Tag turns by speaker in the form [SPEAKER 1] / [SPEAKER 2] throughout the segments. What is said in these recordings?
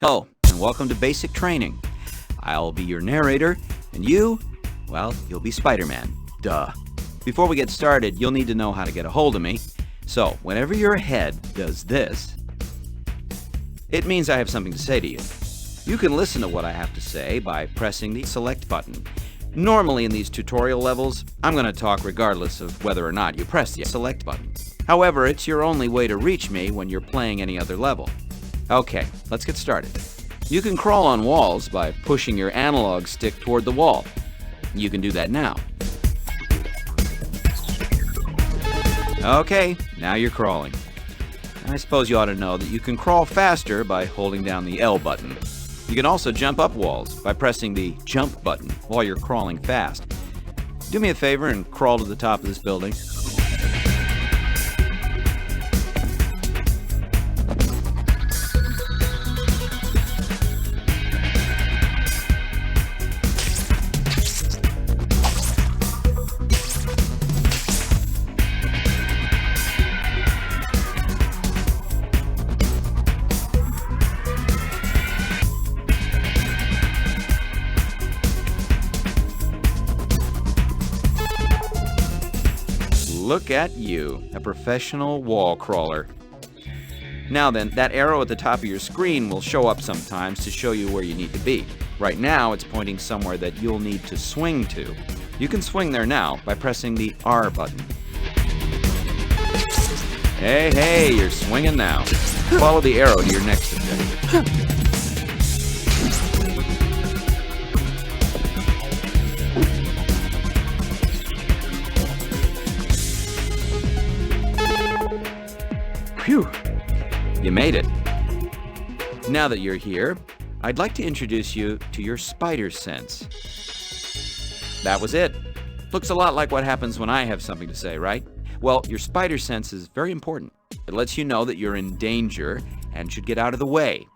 [SPEAKER 1] Hello, and welcome to Basic Training. I'll be your narrator, and you, well, you'll be Spider-Man. Duh. Before we get started, you'll need to know how to get a hold of me. So, whenever your head does this, it means I have something to say to you. You can listen to what I have to say by pressing the select button. Normally in these tutorial levels, I'm going to talk regardless of whether or not you press the select button. However, it's your only way to reach me when you're playing any other level. Okay, let's get started. You can crawl on walls by pushing your analog stick toward the wall. You can do that now. Okay, now you're crawling. I suppose you ought to know that you can crawl faster by holding down the L button. You can also jump up walls by pressing the jump button while you're crawling fast. Do me a favor and crawl to the top of this building. Look at you, a professional wall crawler. Now then, that arrow at the top of your screen will show up sometimes to show you where you need to be. Right now, it's pointing somewhere that you'll need to swing to. You can swing there now by pressing the R button. Hey, you're swinging now. Follow the arrow to your next objective. Phew, you made it. Now that you're here, I'd like to introduce you to your spider sense. That was it. Looks a lot like what happens when I have something to say, right? Well, your spider sense is very important. It lets you know that you're in danger and should get out of the way.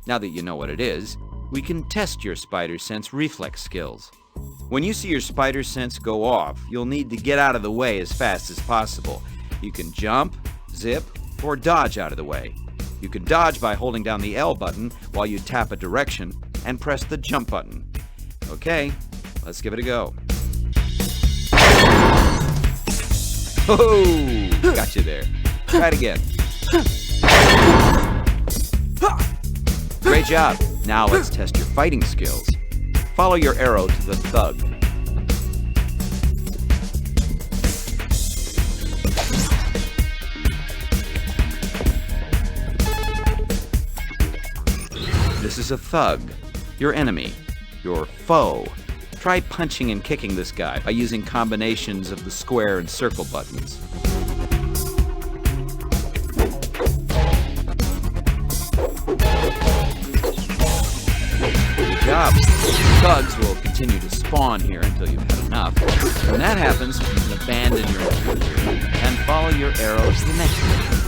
[SPEAKER 1] Now that you know what it is, we can test your spider sense reflex skills. When you see your spider sense go off, you'll need to get out of the way as fast as possible. You can jump, zip, or dodge out of the way. You can dodge by holding down the L button while you tap a direction and press the jump button. Okay, let's give it a go. Oh, got you there. Try it again. Great job. Now let's test your fighting skills. Follow your arrow to the thug. This is a thug, your enemy, your foe. Try punching and kicking this guy by using combinations of the square and circle buttons. Good job. Thugs will continue to spawn here until you've had enough. When that happens, you can abandon your encounter and follow your arrow to the next one.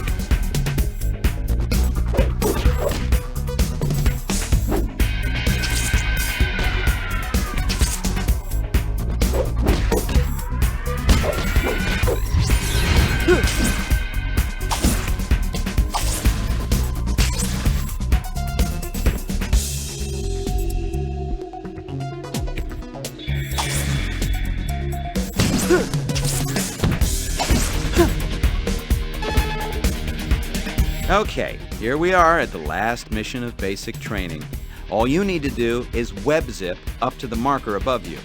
[SPEAKER 1] Okay, here we are at the last mission of basic training. All you need to do is web zip up to the marker above you.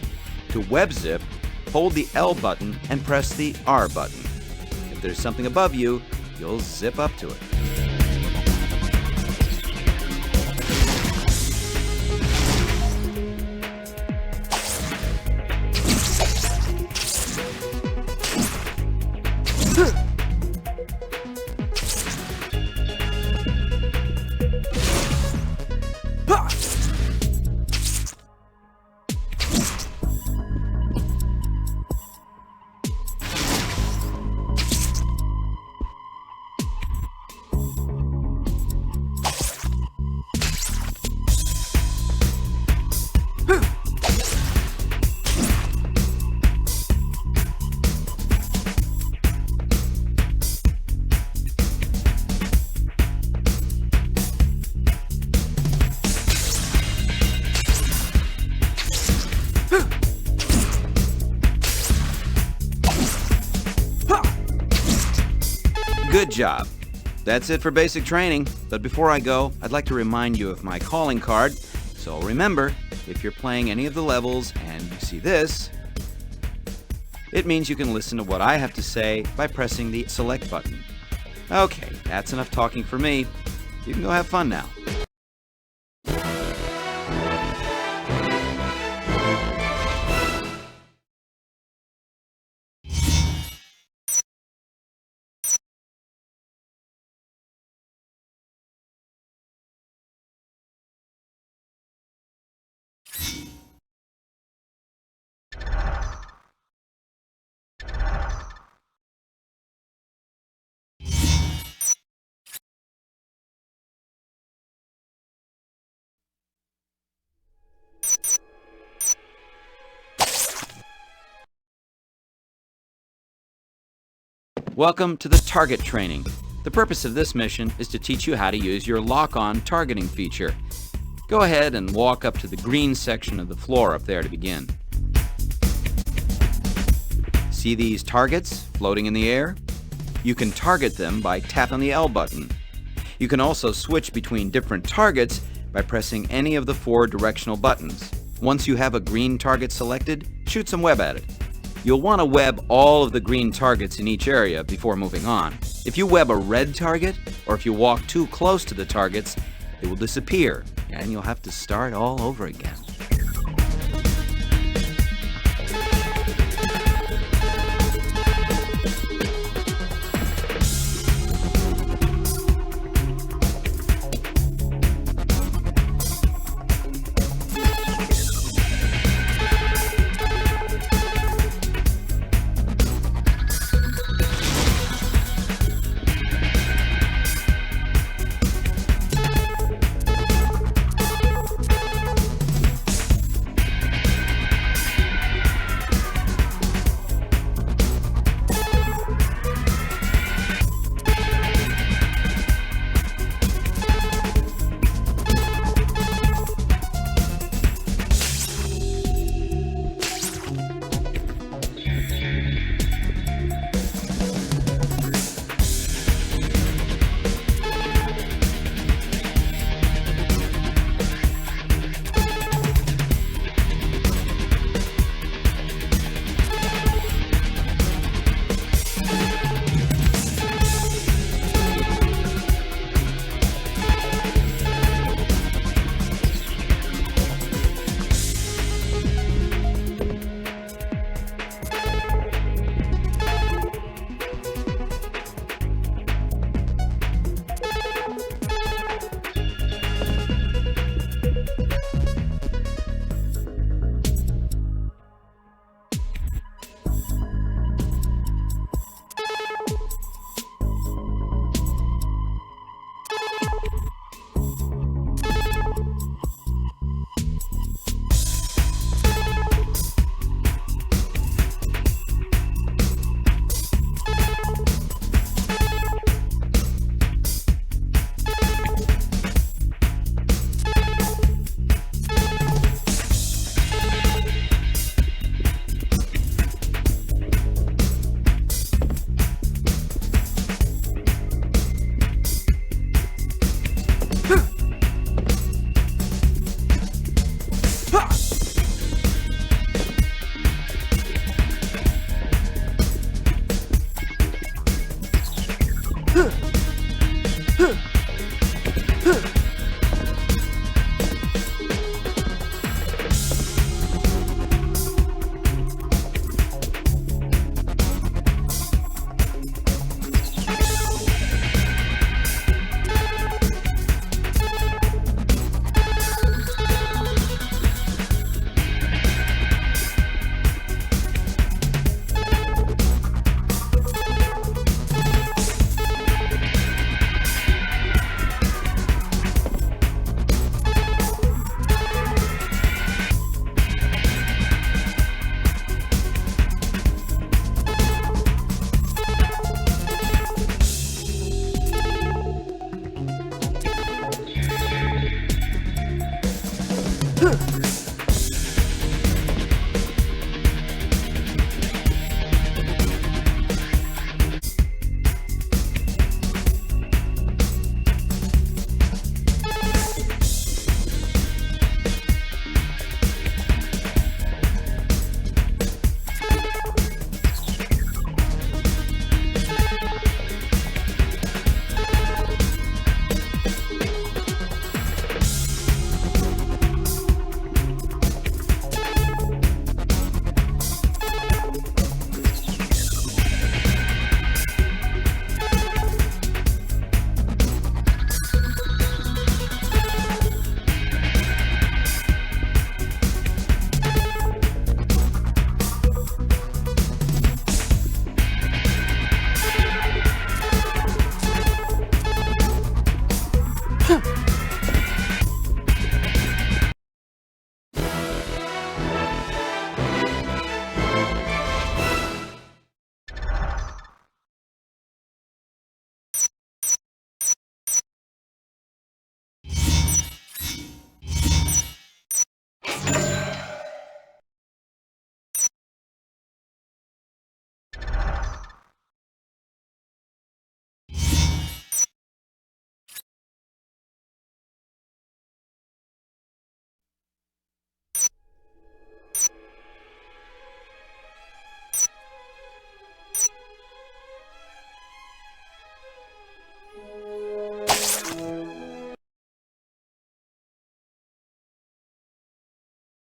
[SPEAKER 1] To web zip, hold the L button and press the R button. If there's something above you, you'll zip up to it. Good job. That's it for basic training. But before I go, I'd like to remind you of my calling card. So remember, if you're playing any of the levels and you see this, it means you can listen to what I have to say by pressing the select button. Okay, that's enough talking for me. You can go have fun now. Welcome to the target training. The purpose of this mission is to teach you how to use your lock-on targeting feature. Go ahead and walk up to the green section of the floor up there to begin. See these targets floating in the air? You can target them by tapping the L button. You can also switch between different targets by pressing any of the 4 directional buttons. Once you have a green target selected, shoot some web at it. You'll want to web all of the green targets in each area before moving on. If you web a red target, or if you walk too close to the targets, they will disappear, and you'll have to start all over again.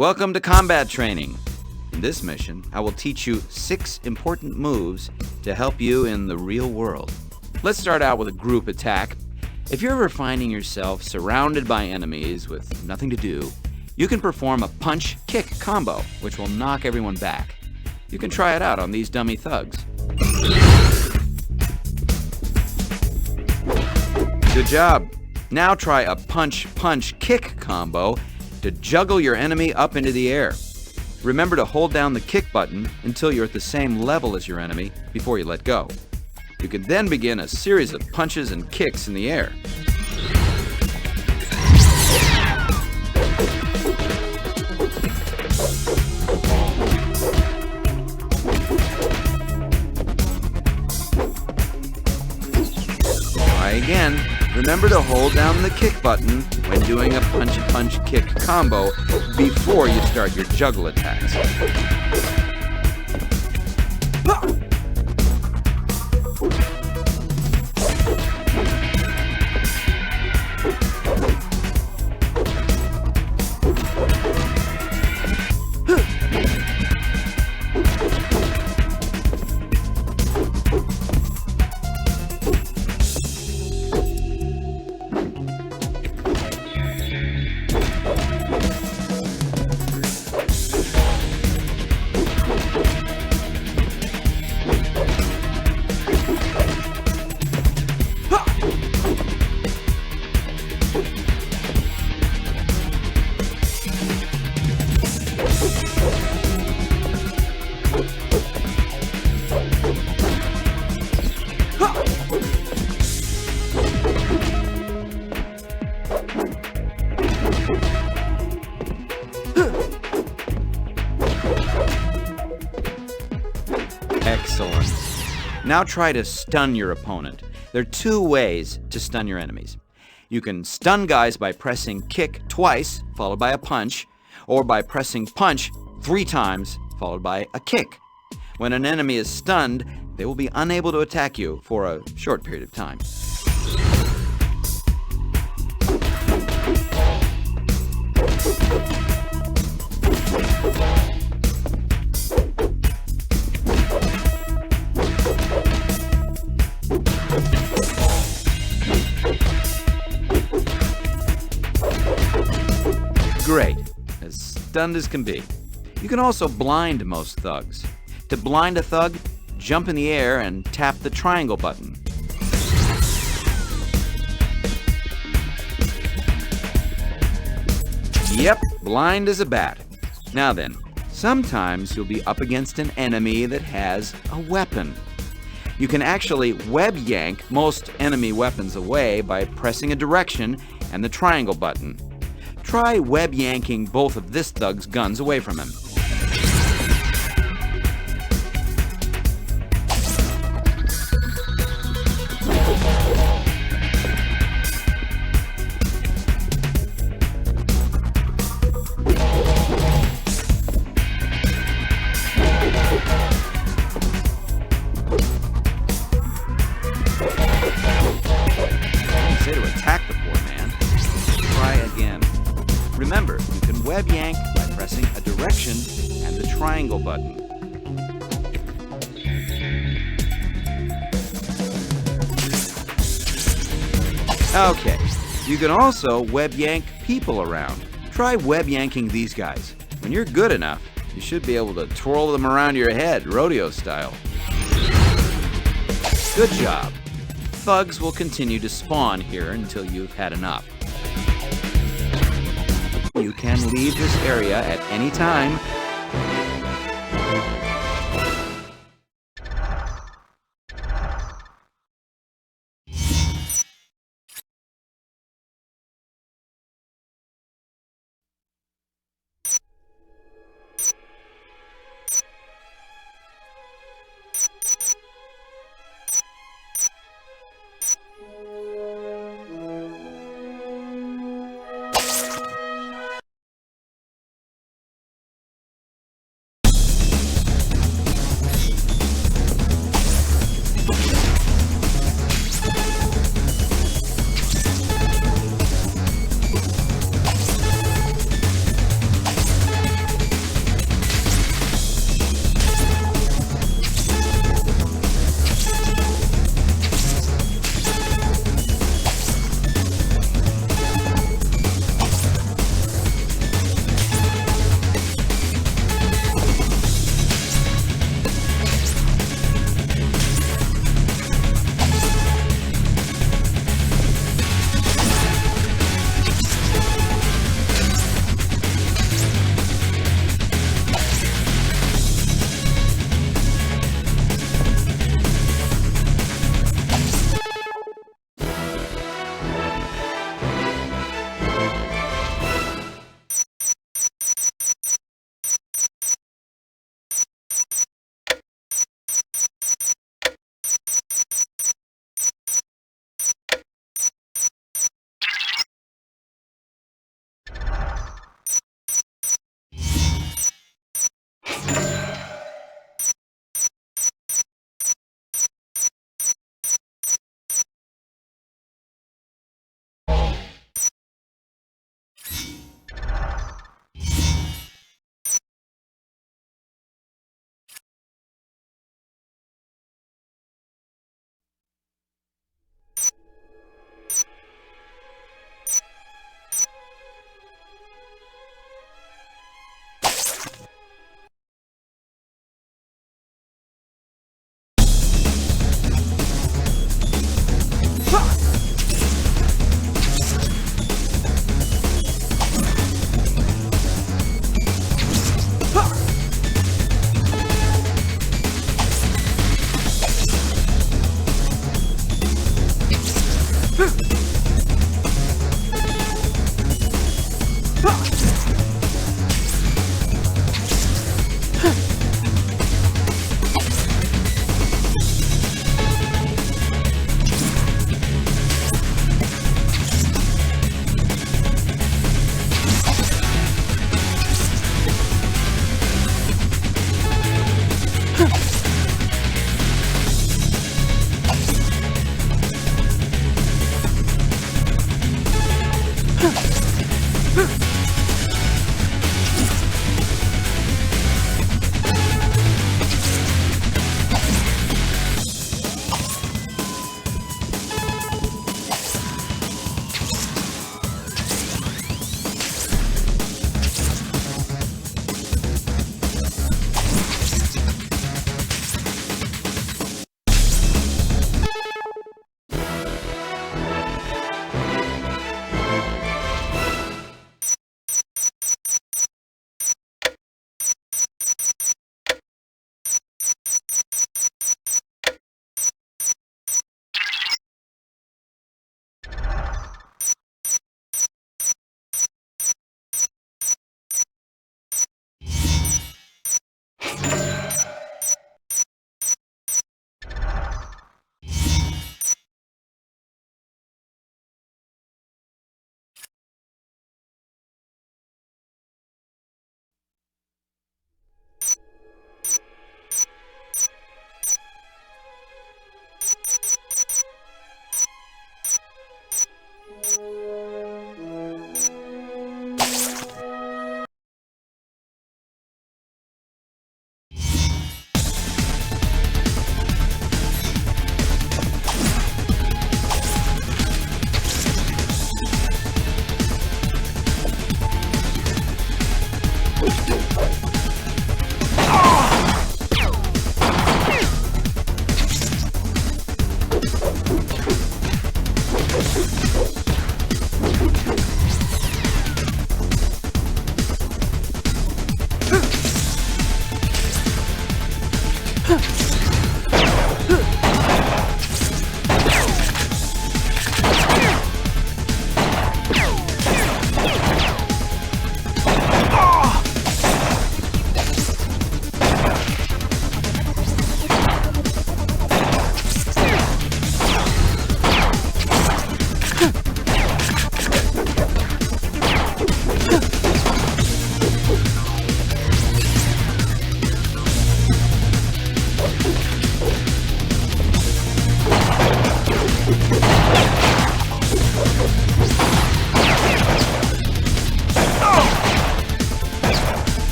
[SPEAKER 1] Welcome to combat training. In this mission, I will teach you 6 important moves to help you in the real world. Let's start out with a group attack. If you're ever finding yourself surrounded by enemies with nothing to do, you can perform a punch-kick combo, which will knock everyone back. You can try it out on these dummy thugs. Good job. Now try a punch-punch-kick combo to juggle your enemy up into the air. Remember to hold down the kick button until you're at the same level as your enemy before you let go. You can then begin a series of punches and kicks in the air. Try again. Remember to hold down the kick button when doing a punch-punch-kick combo before you start your juggle attacks. Excellent. Now try to stun your opponent. There are 2 ways to stun your enemies. You can stun guys by pressing kick twice, followed by a punch, or by pressing punch 3 times, followed by a kick. When an enemy is stunned, they will be unable to attack you for a short period of time. Great. As stunned as can be. You can also blind most thugs. To blind a thug, jump in the air and tap the triangle button. Yep, blind as a bat. Now then, sometimes you'll be up against an enemy that has a weapon. You can actually web yank most enemy weapons away by pressing a direction and the triangle button. Try web yanking both of this thug's guns away from him. Say to attack the poor man. Try again. Remember, you can web yank by pressing a direction and the triangle button. Okay, you can also web yank people around. Try web yanking these guys. When you're good enough, you should be able to twirl them around your head, rodeo style. Good job. Thugs will continue to spawn here until you've had enough. You can leave this area at any time.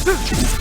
[SPEAKER 2] you